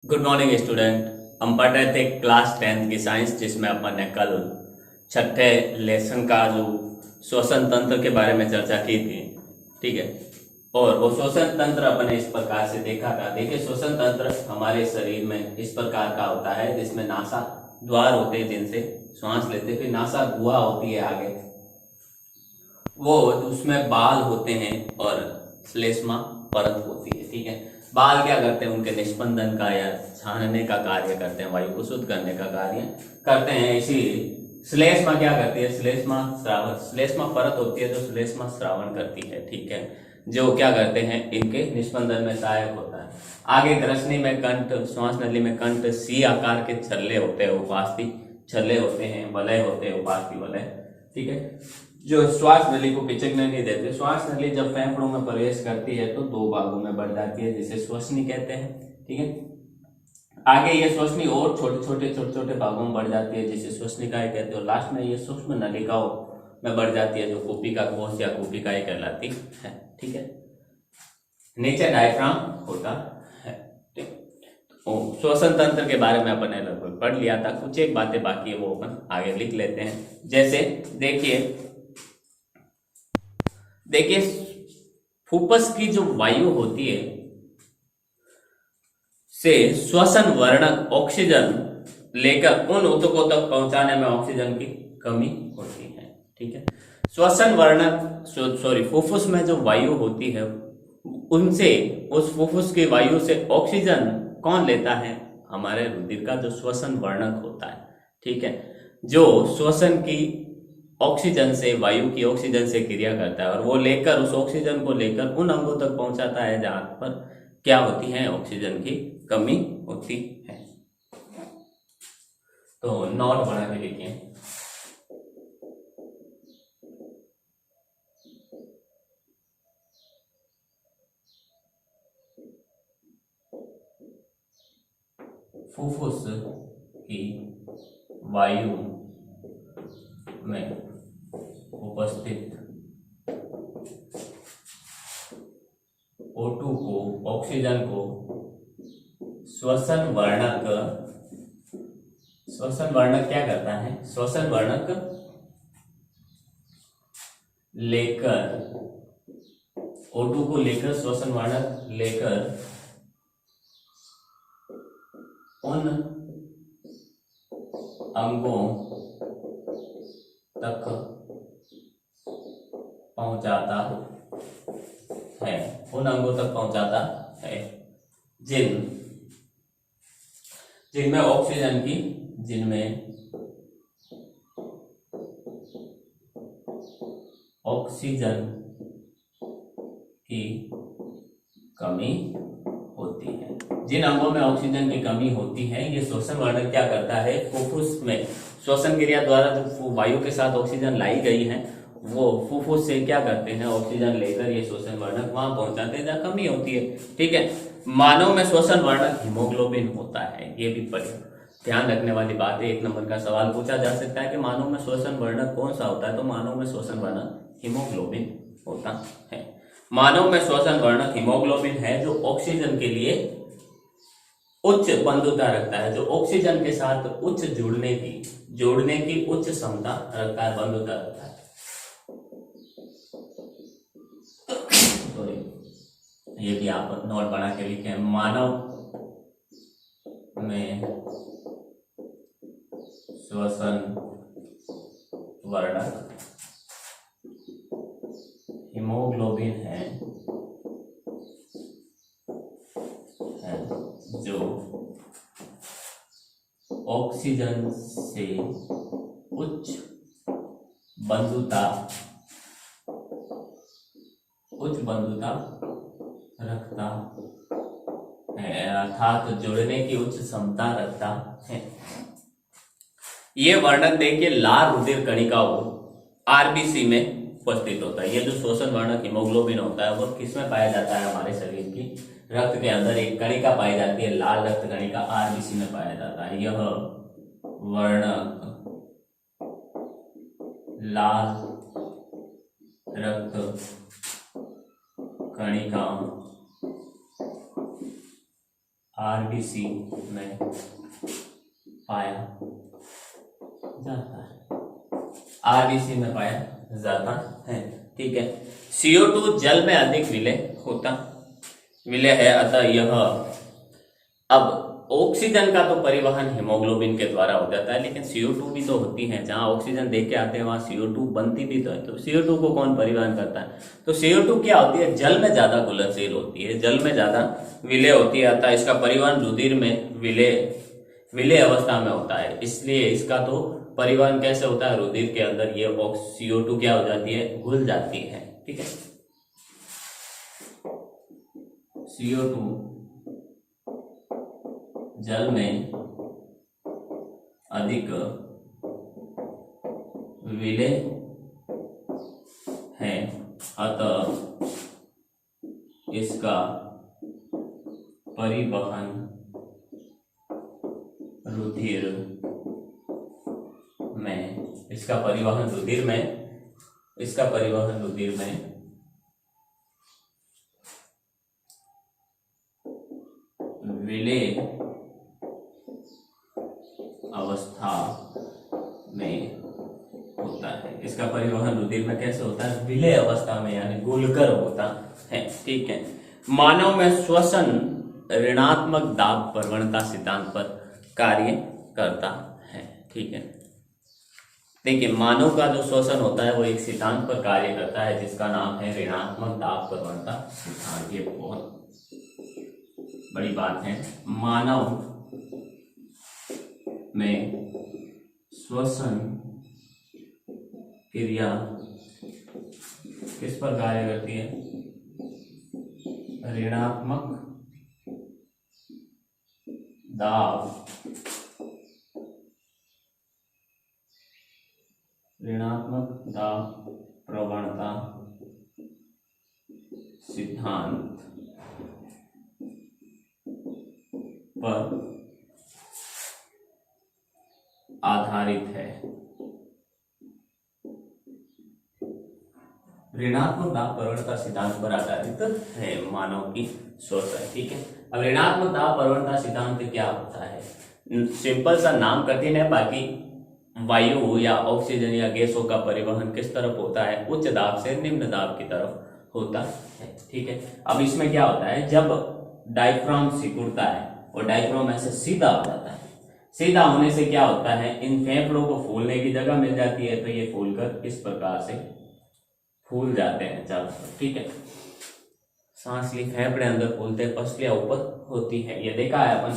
Good morning student. हम पढ़ रहे थे क्लास 10th की साइंस, जिसमें अपन ने कल छठे लेसन का जो श्वसन तंत्र के बारे में चर्चा की थी। ठीक है। और वो श्वसन तंत्र अपन ने इस प्रकार से देखा था। देखिए, श्वसन तंत्र हमारे शरीर में इस प्रकार का होता है, जिसमें नासा द्वार होते हैं जिनसे श्वास लेते हैं, फिर नासा गुहा होती है आगे, वो उसमें बाल होते हैं और श्लेष्मा परत होती है। ठीक है। बाल क्या करते हैं? उनके निस्पंदन का या छानने का कार्य करते हैं, वायु को शुद्ध करने का कार्य करते हैं। इसी श्लेष्मा क्या करती है? श्लेष्मा श्रावण, श्लेष्मा परत होती है जो श्लेष्मा श्रावण करती है। ठीक है। जो क्या करते हैं? इनके निस्पंदन में सहायक होता है। आगे ग्रसनी में कंठ, श्वास नली में कंठ, सी आकार के छल्ले होते हैं, उपास्थि छल्ले होते हैं, वलय होते हैं, उपास्थि वलय। ठीक है। जो श्वास नली को पिचकने नहीं देते। श्वास नली जब फेफड़ों में प्रवेश करती है तो दो भागों में बढ़ जाती है, जिसे श्वसनी कहते हैं। ठीक है। आगे ये श्वसनी और छोटे छोटे भागों में बढ़ जाती है, जिसे श्वसनिकाएं कहते हैं। और लास्ट में ये सूक्ष्म नलिकाओं में बढ़ जाती है, जो कूपिका कोश या कूपिकाएं कहलाती है। ठीक है। नीचे डायफ्राम होता है। श्वसन तंत्र के बारे में अपन ने लगभग पढ़ लिया था। कुछ एक बातें बाकी है, वो अपन आगे लिख लेते हैं। जैसे देखिए फूफस की जो वायु होती है से श्वसन वर्णक ऑक्सीजन लेकर उन ऊतकों तक पहुंचाने में ऑक्सीजन की कमी होती है। ठीक है। श्वसन वर्णक फुफ्फुस में जो वायु होती है, उनसे उस फुफ्फुस की वायु से ऑक्सीजन कौन लेता है? हमारे रुधिर का जो श्वसन वर्णक होता है। ठीक है। जो श्वसन की ऑक्सीजन से, वायु की ऑक्सीजन से क्रिया करता है, और वो लेकर उस ऑक्सीजन को लेकर उन अंगों तक पहुंचाता है जहां पर क्या होती है? ऑक्सीजन की कमी होती है। तो नोट बना के लिखिए। फुफ्फुस की वायु में उपस्थित O2 को, ऑक्सीजन को श्वसन वर्णक क्या करता है? श्वसन वर्णक लेकर O2 को लेकर, श्वसन वर्णक लेकर उन अंगों तक पहुंचाता है, उन अंगों तक पहुंचाता है जिनमें ऑक्सीजन की कमी होती है। जिन अंगों में ऑक्सीजन की कमी होती है, ये श्वसन वर्णक क्या करता है? फुफ्फुस में श्वसन क्रिया द्वारा जो वायु के साथ ऑक्सीजन लाई गई है, वो फुफ्फुस से क्या करते हैं? ऑक्सीजन लेकर ये श्वसन वर्णक वहां पहुंचाते हैं जहां कमी होती है। ठीक है। मानव में श्वसन वर्णक हीमोग्लोबिन होता है। ये भी ध्यान रखने वाली बात है। 1 नंबर का सवाल पूछा जा सकता है कि मानव में श्वसन वर्णक कौन सा होता है? तो मानव में श्वसन वर्णक हीमोग्लोबिन होता है। मानव में श्वसन वर्णक हीमोग्लोबिन है, जो ऑक्सीजन के लिए उच्च बंधुता रखता है, जो ऑक्सीजन के साथ उच्च जोड़ने की उच्च क्षमता रखता है, बंधुता रखता है। ये भी आप नोट बना के लिखें। मानव में श्वसन वर्णक हीमोग्लोबिन है जो ऑक्सीजन से उच्च बंधुता रखता है, अर्थात जोड़ने की उच्च क्षमता रखता है। ये वर्णक देखिए लाल रुधिर कणिकाओं आरबीसी में उपस्थित होता है। ये जो श्वसन वर्णक हीमोग्लोबिन होता है, वो किसमें पाया जाता है? हमारे शरीर की रक्त के अंदर एक कणिका पाई जाती है, लाल रक्त कणिका, आरबीसी में पाया जाता है। यह वर्णक लाल रक्त कणिका आरबीसी में पाया जाता है, आरबीसी में पाया जाता है। ठीक है, CO2 जल में अधिक विलय है, अतः यह, अब ऑक्सीजन का तो परिवहन हीमोग्लोबिन के द्वारा हो जाता है, लेकिन CO2 भी तो होती है, जहां ऑक्सीजन दे के आते हैं वहां CO2 बनती भी तो है, तो CO2 को कौन परिवहन करता है? तो CO2 क्या होती है? जल में ज्यादा घुलनशील होती है, जल में ज्यादा विलय होती है, अतः इसका परिवहन रुधिर में विलय अवस्था में होता है, इसलिए इसका तो परिवहन कैसे होता है? रुधिर के अंदर ये CO2 क्या हो जाती है? घुल जाती है। ठीक है, CO2 जल में अधिक विलय है, अतः इसका परिवहन रुधिर में विलय अवस्था में होता है। इसका परिवहन रुधिर में कैसे होता है? विलय अवस्था में, यानी घुलकर होता है। ठीक है, मानव में श्वसन ऋणात्मक दाब प्रवणता सिद्धांत पर कार्य करता है। ठीक है, देखिए मानव का जो श्वसन होता है वो एक सिद्धांत पर कार्य करता है जिसका नाम है ऋणात्मक दाब प्रवणता सिद्धांत। ये बहुत बड़ी बात है। मानव में श्वसन क्रिया किस पर कार्य करती है? ऋणात्मक दाब प्रवणता सिद्धांत पर आधारित है। ऋणात्मक दाब प्रवणता सिद्धांत पर आधारित है मानव की श्वसन। ठीक है, अब ऋणात्मक दाब प्रवणता सिद्धांत क्या होता है? सिंपल सा नाम कठिन है, बाकी वायु या ऑक्सीजन या गैसों का परिवहन किस तरफ होता है? उच्च दाब से निम्न दाब की तरफ होता है। ठीक है, अब इसमें क्या होता है? जब डायफ्राम सिकुड़ता है और डायफ्राम ऐसे सीधा हो जाता है, सीधा होने से क्या होता है? इन फेफड़ों को फूलने की जगह मिल जाती है, तो ये फूलकर इस प्रकार से फूल जाते हैं चारों तरफ। ठीक है, सांस ली, फेफड़े अंदर फूलते हैं, पसलियां ऊपर होती है, ये देखा है अपन।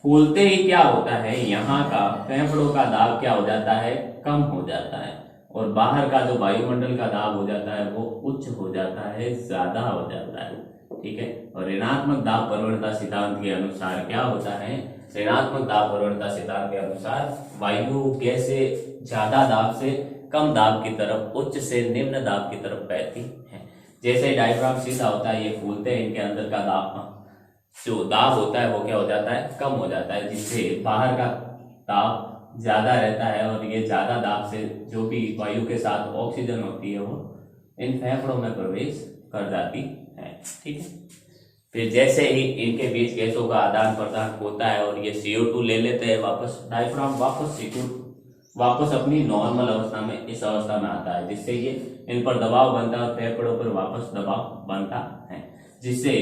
फूलते ही क्या होता है? यहाँ का फेफड़ों का दाब क्या हो जाता है? कम हो जाता है, और बाहर का जो वायुमंडल का दाब हो जाता है वो उच्च हो जाता है, ज्यादा हो जाता है। ठीक है, और ऋणात्मक दाब प्रवणता सिद्धांत के अनुसार क्या होता है? ऋणात्मक दाब प्रवणता सिद्धांत के अनुसार वायु कैसे ज्यादा दाब से कम दाब की तरफ, उच्च से निम्न दाब की तरफ बहती है। जैसे डायफ्राम सीधा होता है, ये फूलते हैं, इनके अंदर का दाब, जो दाब होता है वो क्या हो जाता है? कम हो जाता है, जिससे बाहर का दाब ज्यादा रहता है, और ये ज्यादा दाब से जो भी वायु के साथ ऑक्सीजन होती है वो इन फेफड़ों में प्रवेश कर जाती है। ठीक है, फिर जैसे ही इनके बीच गैसों का आदान प्रदान होता है और ये CO2 ले लेते हैं वापस, डायफ्राम वापस अपनी नॉर्मल अवस्था में, इस अवस्था में आता है, जिससे ये इन पर दबाव बनता है और फेफड़ों पर वापस दबाव बनता है, जिससे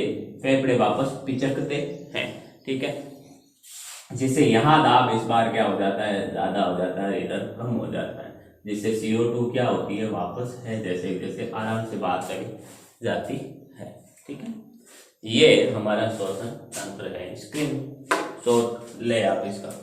फेफड़े वापस पिचकते हैं। ठीक है, जिससे यहाँ दाब इस बार क्या हो जाता है? ज्यादा हो जाता है, इधर कम हो जाता है, जिससे CO2 क्या होती है? वापस है जैसे जैसे आराम से बात करी जाती है। ठीक है, ये हमारा श्वसन तंत्र है। स्क्रीन शॉट ले आप इसका।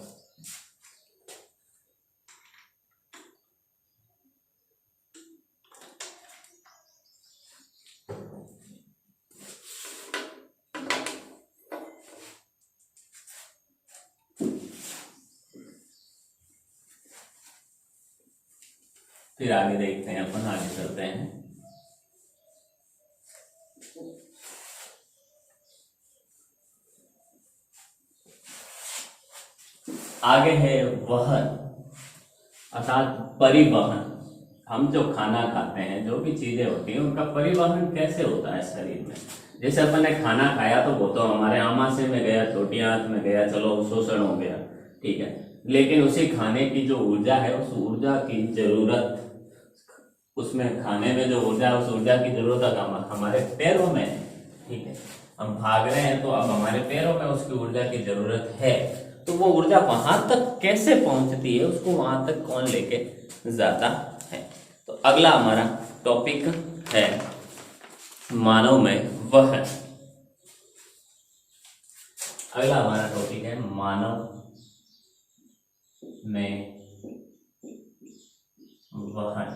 फिर आगे देखते हैं, अपन आगे चलते हैं। आगे है वहन अर्थात परिवहन। हम जो खाना खाते हैं, जो भी चीजें होती हैं, उनका परिवहन कैसे होता है शरीर में? जैसे अपन ने खाना खाया तो वो तो हमारे आमाशय में गया, छोटी आंत में गया, चलो शोषण हो गया, ठीक है। लेकिन उसी खाने की जो ऊर्जा है, उस ऊर्जा की जरूरत, उसमें खाने में जो ऊर्जा है, उस ऊर्जा की जरूरत हमारे पैरों में है, ठीक है। हम भाग रहे हैं तो अब हमारे पैरों में उसकी ऊर्जा की जरूरत है, तो वो ऊर्जा वहां तक कैसे पहुंचती है, उसको वहां तक कौन लेके जाता है। तो अगला हमारा टॉपिक है मानव में वहन। अगला हमारा टॉपिक है मानव में वहन।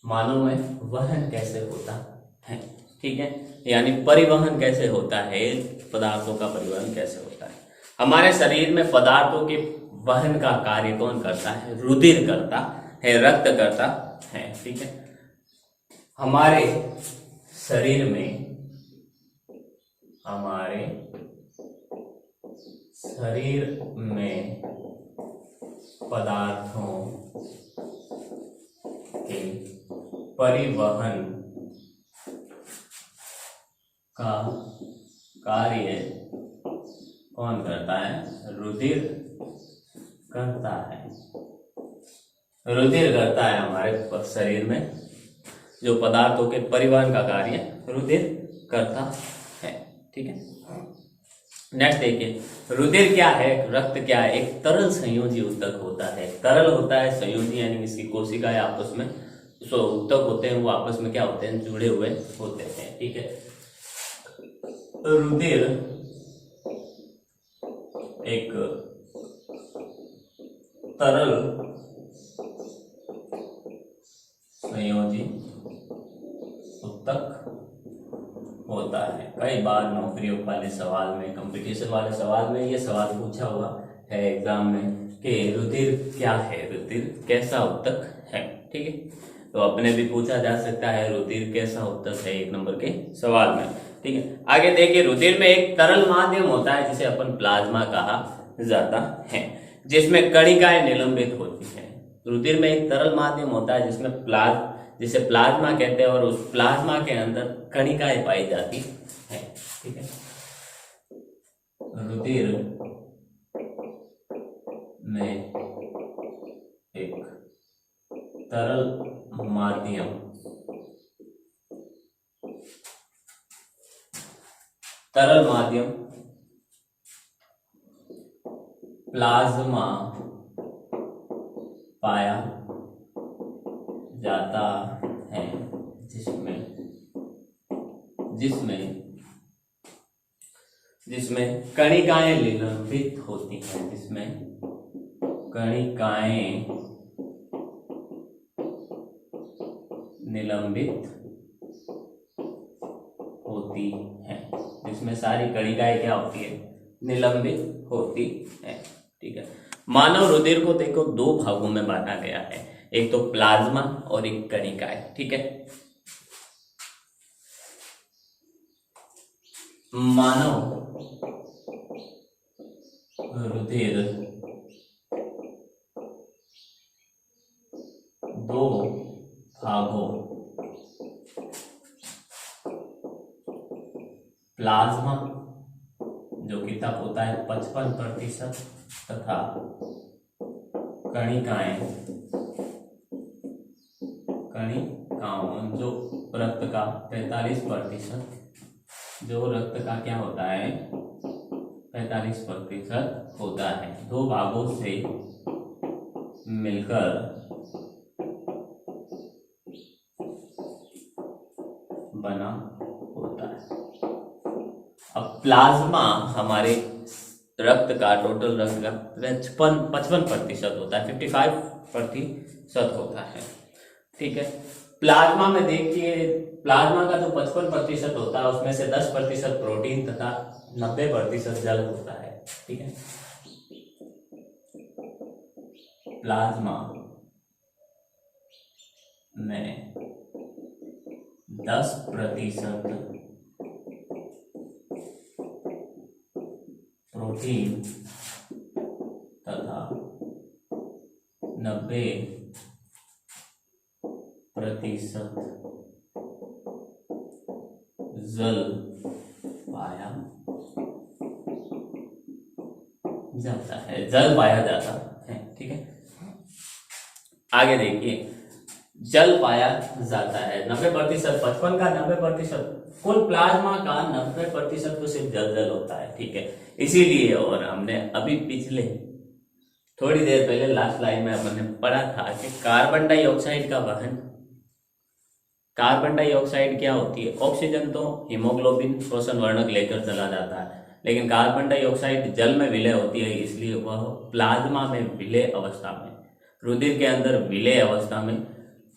मानव में वहन कैसे होता है, ठीक है, यानी परिवहन कैसे होता है, पदार्थों का परिवहन कैसे होता है। हमारे शरीर में पदार्थों के वहन का कार्य कौन करता है, रुधिर करता है, रक्त करता है, ठीक है। हमारे शरीर में पदार्थों के परिवहन का कार्य कौन करता है, रुधिर करता है। रुधिर करता है हमारे शरीर में, जो पदार्थों के परिवहन का कार्य रुधिर करता है, ठीक है। नेक्स्ट देखिए, रुधिर क्या है, रक्त क्या है, एक तरल संयोजी ऊतक होता है। तरल होता है, संयोजी यानी इसकी कोशिकाएं आपस में, जो ऊतक होते हैं वो आपस में क्या होते हैं, जुड़े हुए होते हैं, ठीक है। रुधिर एक तरल संयोजी ऊतक होता है। कई बार नौकरियों वाले सवाल में, कंपटीशन वाले सवाल में ये सवाल पूछा हुआ है एग्जाम में कि रुधिर क्या है, रुधिर कैसा ऊतक है, ठीक है। तो अपने भी पूछा जा सकता है रुधिर कैसा ऊतक है, 1 नंबर के सवाल में, ठीक है। आगे देखिए, रुधिर में एक तरल माध्यम होता है जिसे अपन प्लाज्मा कहा जाता है, जिसमें कणिकाएं निलंबित होती हैं। रुधिर में एक तरल माध्यम होता है जिसे प्लाज्मा कहते हैं, और उस प्लाज्मा के अंदर कणिकाएं पाई जाती है, ठीक है। रुधिर में एक तरल माध्यम प्लाज्मा पाया जाता है, जिसमें कणिकाएं निलंबित होती हैं, जिसमें कणिकाएं निलंबित होती हैं, जिसमें सारी कणिकाएं क्या होती है, निलंबित होती है, ठीक है। मानव रुधिर को देखो 2 भागों में बांटा गया है, एक तो प्लाज्मा और एक कणिकाएं, ठीक है। मानव रुधिर 2 भागों, प्लाज्मा जो कि तब होता है 55% तथा कणिकाएं जो रक्त का 45%, जो रक्त का क्या होता है, 45% होता है। 2 भागों से मिलकर बना होता है। अब प्लाज्मा हमारे रक्त का, टोटल रक्त का 55% होता है, 55% होता है, ठीक है। प्लाज्मा में देखिए, प्लाज्मा का जो 55% होता है उसमें से 10% प्रोटीन तथा 90% जल होता है, ठीक है। प्लाज्मा में 10% प्रोटीन तथा 90% जल पाया जाता है, जल पाया जाता है। ठीक है, आगे देखिए, जल पाया जाता है 90%, 55 का 90%, कुल प्लाज्मा का 90% तो सिर्फ जल जल होता है। ठीक है, इसीलिए, और हमने अभी पिछले थोड़ी देर पहले लास्ट लाइन में अपन ने पढ़ा था कि कार्बन डाइऑक्साइड का वहन, कार्बन डाइऑक्साइड क्या होती है, ऑक्सीजन तो हीमोग्लोबिन श्वसन वर्णक लेकर चला जाता है, लेकिन कार्बन डाइऑक्साइड जल में विलय होती है, इसलिए वह प्लाज्मा में विलय अवस्था में, रुधिर के अंदर विलय अवस्था में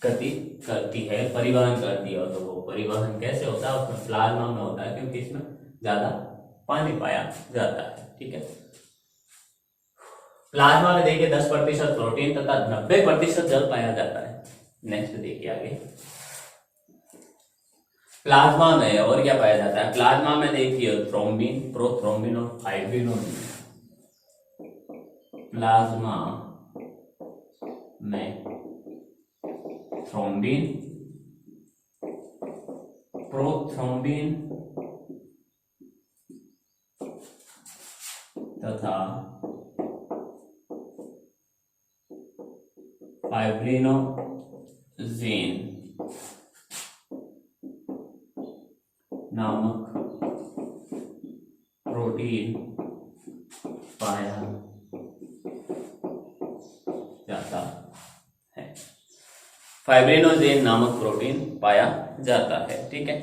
गति करती है, परिवहन करती है। तो वो परिवहन कैसे होता है, उसमें प्लाज्मा में होता है, क्योंकि इसमें ज्यादा पानी पाया जाता है। ठीक है, प्लाज्मा में देखिए 10% प्रोटीन तथा 90% जल पाया जाता है। नेक्स्ट देखिए आगे, प्लाज्मा में और क्या पाया जाता है, प्लाज्मा में देखिए थ्रोम्बिन, प्रोथ्रोम्बिन और फाइब्रिनोजन। प्लाज्मा में थ्रोम्बिन, प्रोथ्रोम्बिन तथा फाइब्रिनोजेन नामक प्रोटीन पाया जाता है, फाइब्रिनोजेन नामक प्रोटीन पाया जाता है। ठीक है,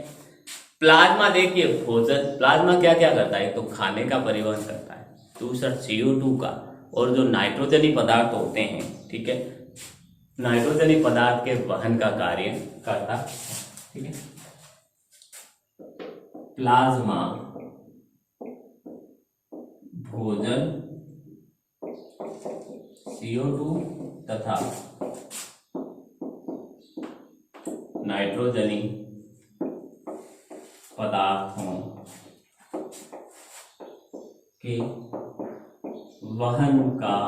प्लाज्मा देखिए भोजन, प्लाज्मा क्या क्या करता है, तो खाने का परिवहन करता है, दूसरा CO2 का, और जो नाइट्रोजनी पदार्थ होते हैं, ठीक है, नाइट्रोजनी पदार्थ के वहन का कार्य करता है। ठीक है, प्लाज्मा भोजन, CO2 तथा नाइट्रोजनी पदार्थों के वहन का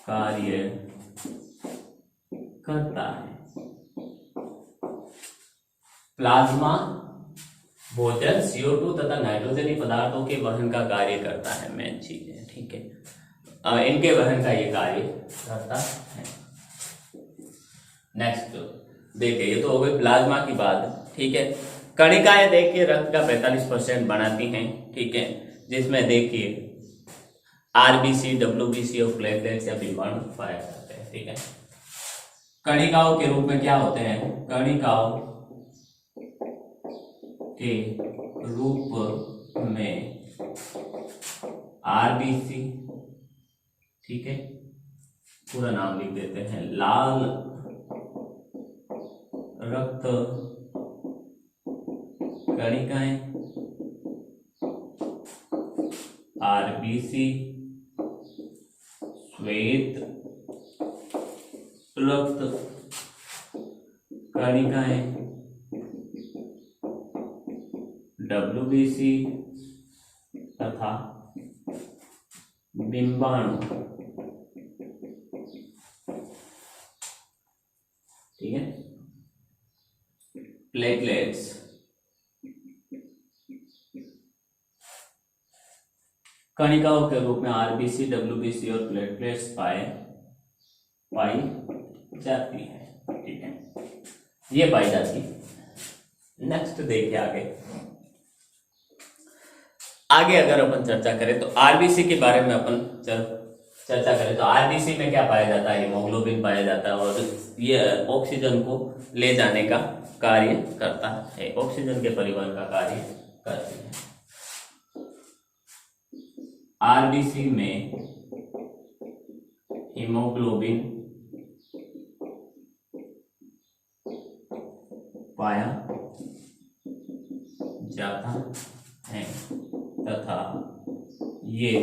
कार्य करता है। प्लाज्मा भोजन, CO2 तथा नाइट्रोजनी पदार्थों के वहन का कार्य करता है, मेन चीज है। ठीक है, इनके वहन का ये कार्य करता है। नेक्स्ट देखिए, ये तो हो गई प्लाज्मा की बात। ठीक है, कणिकाएं देखिए रक्त का 45% बनाती हैं। ठीक है, जिसमें देखिए RBC, WBC और प्लेटलेट्स या विमाणु पाए जाते हैं। ठीक है, कणिकाओं के रूप में क्या होते हैं, कणिकाओं के रूप में RBC, ठीक है, पूरा नाम लिख देते हैं, लाल रक्त कणिकाएं, RBC श्वेत रक्त कणिकाएं, WBC तथा बिंबाणु। ठीक है, प्लेटलेट्स कणिकाओं के रूप में RBC, WBC और प्लेटलेट्स पाई जाती है। ठीक है, ये पाई जाती है। नेक्स्ट देखिए आगे अगर अपन चर्चा करें तो RBC के बारे में अपन चर्चा करें तो RBC में क्या पाया जाता है, हीमोग्लोबिन पाया जाता है, और ये ऑक्सीजन को ले जाने का कार्य करता है, ऑक्सीजन के परिवहन का कार्य करती है। RBC में हीमोग्लोबिन पाया जाता है तथा ये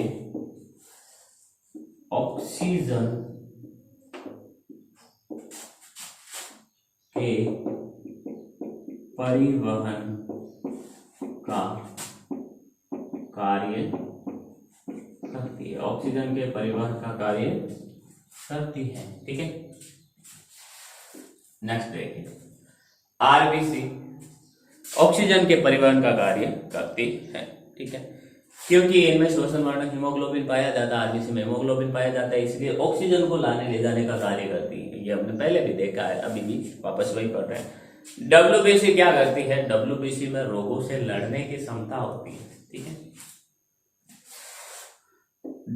ऑक्सीजन के परिवहन का कार्य करती है, ऑक्सीजन के परिवहन का कार्य करती है। ठीक है, नेक्स्ट देखिए, RBC ऑक्सीजन के परिवहन का कार्य करती है। ठीक है, क्योंकि इनमें श्वसन वर्णक हीमोग्लोबिन पाया जाता है, आरबीसी में हीमोग्लोबिन पाया जाता है, इसलिए ऑक्सीजन को लाने ले जाने का कार्य करती है। ये हमने पहले भी देखा है, अभी भी वापस वही पढ़ रहे हैं। डब्ल्यूबीसी क्या करती है? डब्ल्यूबीसी में रोगों से लड़ने की क्षमता होती है। ठीक है,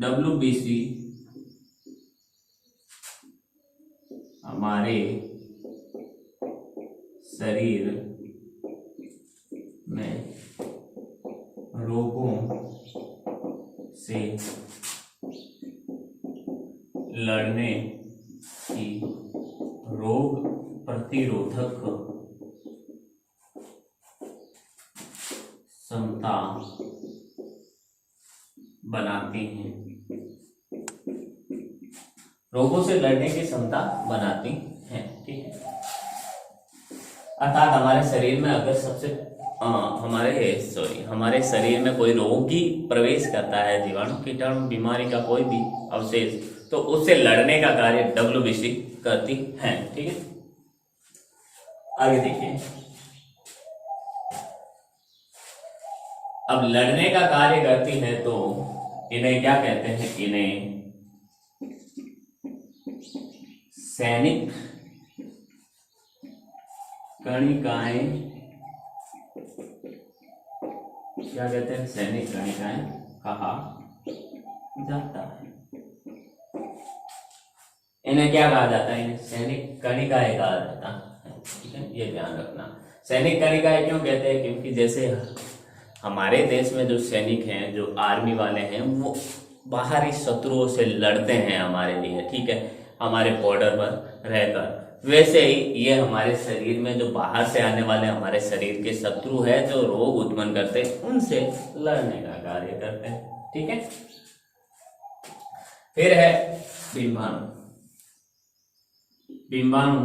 डब्ल्यूबीसी हमारे शरीर में रोगों से लड़ने की रोग प्रतिरोधक क्षमता बनाती हैं। रोगों से लड़ने की क्षमता बनाती हैं। ठीक है, अर्थात हमारे शरीर में अगर हमारे शरीर में कोई रोगी प्रवेश करता है, जीवाणु कीटाणु बीमारी का कोई भी अवशेष, तो उससे लड़ने का कार्य डब्ल्यूबीसी करती है। ठीक है, आगे देखिए। अब लड़ने का कार्य करती है तो इन्हें क्या कहते हैं? इन्हें सैनिक कणिकाएं क्या कहते हैं? सैनिक कणिकाएं कहा जाता है। इन्हें क्या कहा जाता है? इन्हें सैनिक कणिकाएं कहा जाता है। ठीक है, ये ध्यान रखना। सैनिक कणिकाएं क्यों कहते हैं? क्योंकि जैसे हमारे देश में जो सैनिक हैं, जो आर्मी वाले हैं, वो बाहरी शत्रुओं से लड़ते हैं हमारे लिए। ठीक है, हमारे बॉर्डर पर रहकर, वैसे ही ये हमारे शरीर में जो बाहर से आने वाले हमारे शरीर के शत्रु है, जो रोग उत्पन्न करते हैं, उनसे लड़ने का कार्य करते हैं। ठीक है, फिर है डिम्बाणु। डिम्बाणु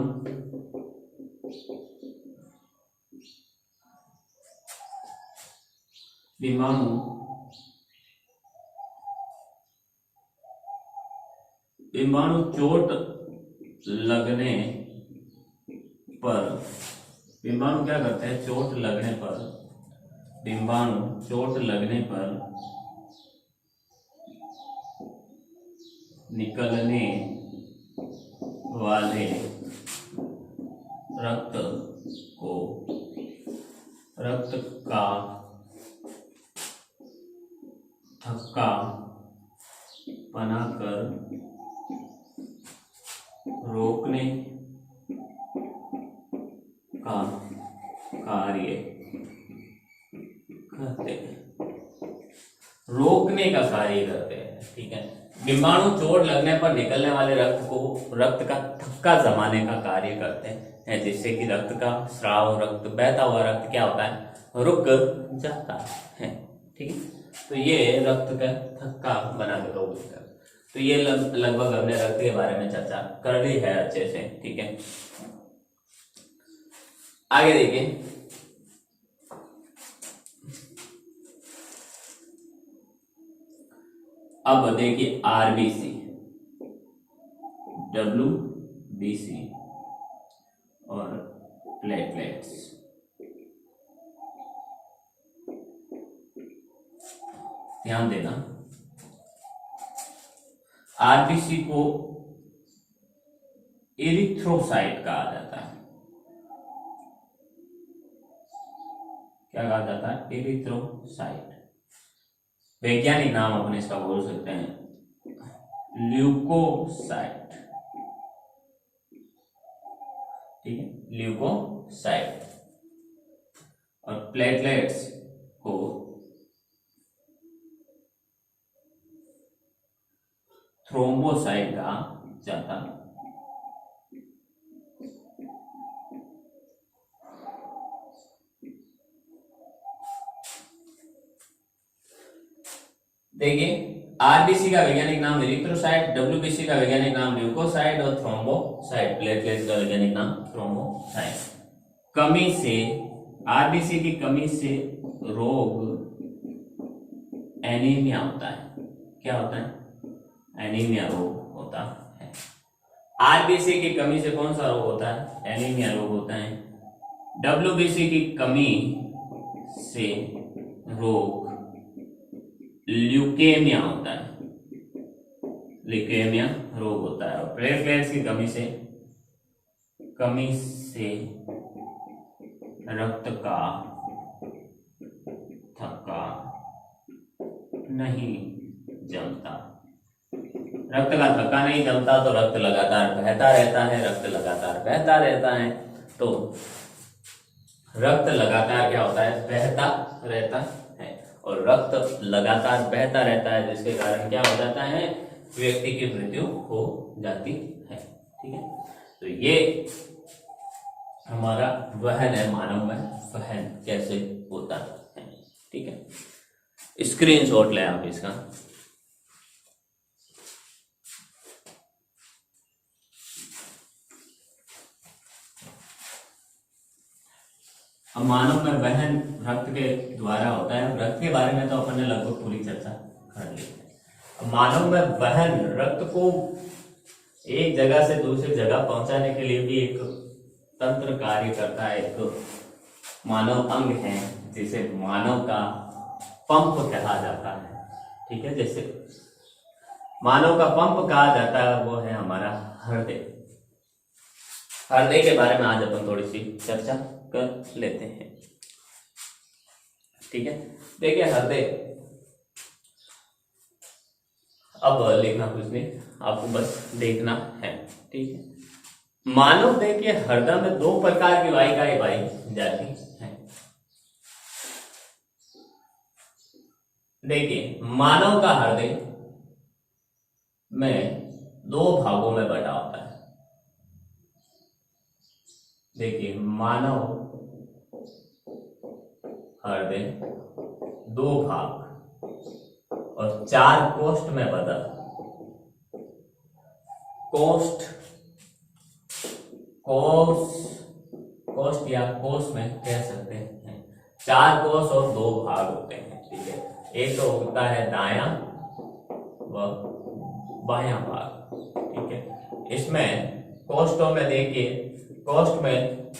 डिम्बाणु डिम्बाणु चोट लगने पर, डिम्बाणु क्या करते हैं? चोट लगने पर, डिम्बाणु चोट लगने पर निकलने वाले रक्त का थक्का बनाकर रोकने का कार्य करते हैं। रोकने का कार्य करते हैं। ठीक है, डिम्बाणु चोट लगने पर निकलने वाले रक्त का थक्का जमाने का कार्य करते हैं, जिससे कि रक्त का स्राव, रक्त बहता हुआ रक्त क्या होता है? रुक जाता है। ठीक है, तो ये रक्त का थक्का बना के रोक देता है। तो ये लगभग हमने रक्त के बारे में चर्चा कर ली है अच्छे से। ठीक है, आगे देखिए। अब देखिए आरबीसी, डब्ल्यूबीसी और प्लेटलेट्स। ध्यान देना, आरबीसी को एरिथ्रोसाइट कहा जाता है। क्या कहा जाता है? एरिथ्रोसाइट। वैज्ञानिक नाम अपने इसका बोल सकते हैं ल्यूकोसाइट। ठीक है, ल्यूकोसाइट। और प्लेटलेट्स को थ्रोम्बोसाइट कहा जाता है। देखिए, आरबीसी का वैज्ञानिक नाम एरिथ्रोसाइट, डब्ल्यूबीसी का वैज्ञानिक नाम ल्यूकोसाइट और थ्रोम्बोसाइट, प्लेटलेट्स का वैज्ञानिक नाम थ्रोम्बोसाइट। कमी से, आरबीसी की कमी से रोग एनीमिया होता है। क्या होता है? एनीमिया रोग होता है। आरबीसी की कमी से कौन सा रोग होता है? एनीमिया रोग होता है। डब्ल्यूबीसी की कमी से रोग ल्यूकेमिया होता है, ल्यूकेमिया रोग होता है। और प्लेटलेट्स की कमी से रक्त का थक्का नहीं जमता, रक्त का थक्का नहीं जमता तो रक्त लगातार बहता रहता है, रक्त लगातार बहता रहता है। तो रक्त लगातार क्या होता है, बहता रहता है, और रक्त लगातार बहता रहता है जिसके कारण क्या हो जाता है, व्यक्ति की मृत्यु हो जाती है। ठीक है, तो ये हमारा वहन है, मानव में वहन कैसे होता है। ठीक है, स्क्रीनशॉट लें आप इसका। अब मानव में वहन रक्त के द्वारा होता है। रक्त के बारे में तो अपन ने लगभग पूरी चर्चा कर ली है। अब मानव में वहन रक्त को एक जगह से दूसरी जगह पहुंचाने के लिए भी एक तंत्र कार्य करता है, एक मानव अंग है जिसे मानव का पंप कहा जाता है। ठीक है, जैसे मानव का पंप कहा जाता है वो है हमारा हृदय। हृदय के बारे में आज अपन थोड़ी सी चर्चा कर लेते हैं। ठीक है, देखिए हृदय, अब लिखना कुछ नहीं, आपको बस देखना है। ठीक है, मानव देखिए हृदय में दो प्रकार की वाहिकाएं पाई जाती हैं। देखिए मानव का हृदय में दो भागों में बटा होता है। देखिए मानव हृदय दो भाग और 4 कोष्ठ में बटा। कोष्ठ या कोष में कह सकते हैं। 4 कोष और 2 भाग होते हैं। ठीक है, एक तो होता है दायां व बायां भाग। ठीक है, इसमें कोष्ठों में देखिए, कोष्ठ में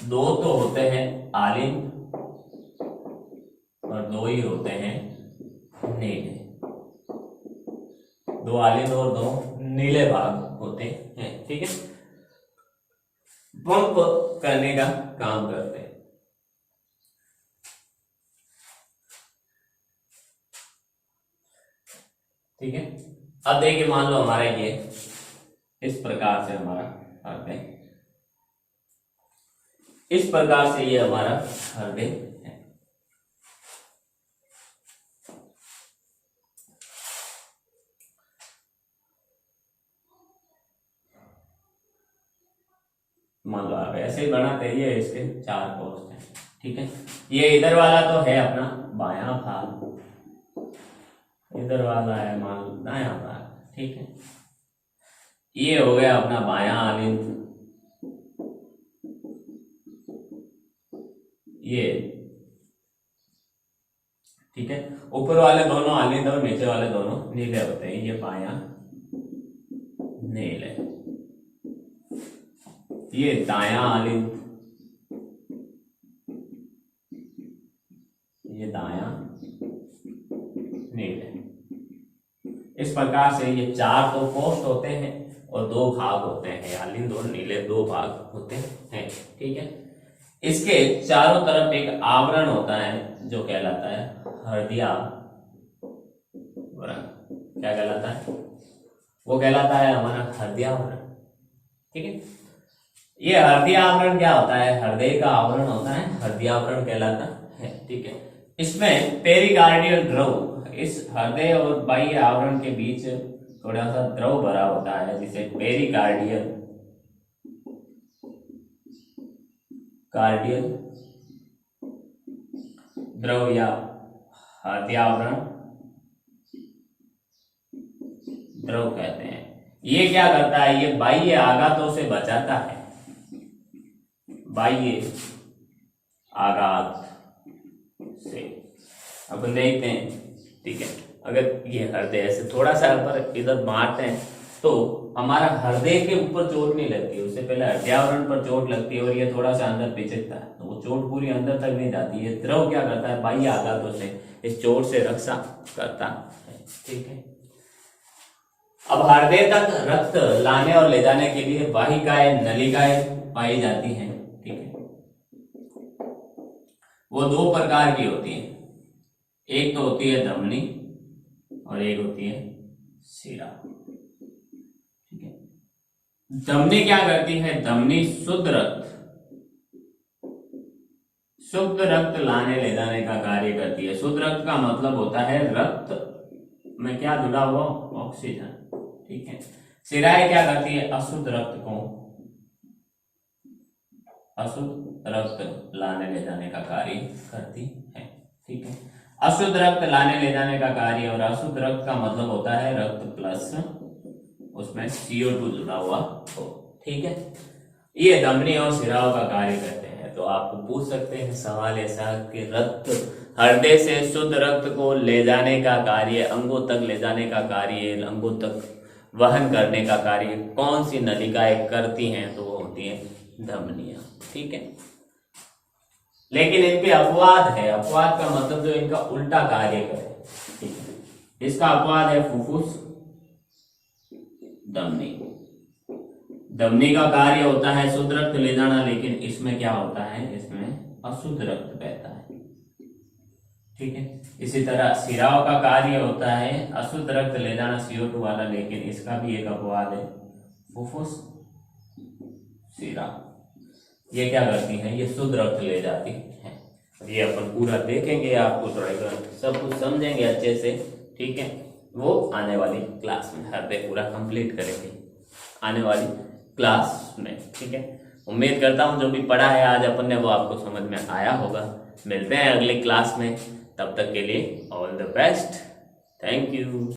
2 तो होते हैं आलिंद और 2 ही होते हैं नीले। 2 आलिंद और 2 नीले भाग होते हैं। ठीक है, पंप करने का काम करते हैं। ठीक है, अब देखिए मान लो हमारा ये इस प्रकार से हमारा हृदय, इस प्रकार से ये हमारा हृदय है। मान लो आप ऐसे ही बनाते हैं, ये इसके 4 कोष्ठ हैं। ठीक है, ये इधर वाला तो है अपना बायां भाग, इधर वाला है मान लो दायां भाग। ठीक है, ये हो गया अपना बायां आलिंद, ये। ठीक है, ऊपर वाले दोनों आलिंद और नीचे वाले दोनों नीले होते हैं। ये बायां नीले, ये दायां आलिंद, ये दायां नीले। इस प्रकार से ये 4 तो कोष्ठ होते हैं और 2 भाग होते हैं, आलिंद और नीले 2 भाग होते हैं। ठीक है, इसके चारों तरफ एक आवरण होता है जो कहलाता है हृदयावरण। क्या कहलाता है, वो कहलाता है हमारा हृदयावरण। ठीक है, ये हृदयावरण क्या होता है, हृदय का आवरण होता है, हृदयावरण कहलाता है। ठीक है, इसमें पेरिकार्डियल द्रव, इस हृदय और बाह्य आवरण के बीच थोड़ा सा द्रव भरा होता है जिसे पेरिकार्डियल द्रव या हृदयावरण द्रव कहते हैं। ये क्या करता है, ये बाह्य आघातों से बचाता है, बाह्य आघात से। अब देखते हैं। ठीक है, अगर ये हृदय ऐसे थोड़ा सा पर इधर मारते हैं तो हमारा हृदय के ऊपर चोट नहीं लगती, उससे पहले हड्यावरण पर चोट लगती है और ये थोड़ा सा अंदर पिचकता है, तो वो चोट पूरी अंदर तक नहीं जाती। ये द्रव क्या करता है, बाह्य आघातों से इस चोट से रक्षा करता है। ठीक है, अब हृदय तक रक्त लाने और ले जाने के लिए वाहिकाएं, नलिकाएं पाई जाती हैं। ठीक है, वो दो प्रकार की होती हैं, एक तो होती है धमनी और एक होती है शिरा। ठीक है, धमनी क्या करती है, धमनी शुद्ध रक्त लाने ले जाने का कार्य करती है। शुद्ध रक्त का मतलब होता है रक्त में क्या जुड़ा हुआ, ऑक्सीजन। ठीक है, शिराएं क्या करती है, अशुद्ध रक्त लाने ले जाने का कार्य करती है। ठीक है, अशुद्ध रक्त लाने ले जाने का कार्य, और अशुद्ध रक्त का मतलब होता है रक्त प्लस उसमें CO2 जुड़ा हुआ हो। ठीक है, ये धमनी और शिराओं का कार्य करते हैं। तो आपको पूछ सकते हैं सवाल ऐसा कि रक्त हृदय से शुद्ध रक्त को ले जाने का कार्य, अंगों तक ले जाने का कार्य, अंगों तक वहन करने का कार्य कौन सी नलिकाएं करती हैं, तो वो होती है धमनियां। ठीक है, लेकिन इनके अपवाद है, अपवाद का मतलब जो इनका उल्टा कार्य करे। ठीक है, इसका अपवाद है फुफ्फुस, धमनी। धमनी का कार्य होता है शुद्ध रक्त ले जाना, लेकिन इसमें क्या होता है, इसमें अशुद्ध रक्त बहता है। ठीक है, इसी तरह शिराओं का कार्य होता है अशुद्ध रक्त ले जाना CO2 वाला, लेकिन इसका भी एक अपवाद है, फुफ्फुस शिरा। ये क्या करती हैं, ये शुद्ध रक्त ले जाती है। ये अपन पूरा देखेंगे, आपको थोड़ा सब कुछ समझेंगे अच्छे से। ठीक है, वो आने वाली क्लास में हृदय पूरा कंप्लीट करेंगे आने वाली क्लास में। ठीक है, उम्मीद करता हूँ जो भी पढ़ा है आज अपन ने वो आपको समझ में आया होगा। मिलते हैं अगली क्लास में, तब तक के लिए all the best, thank you.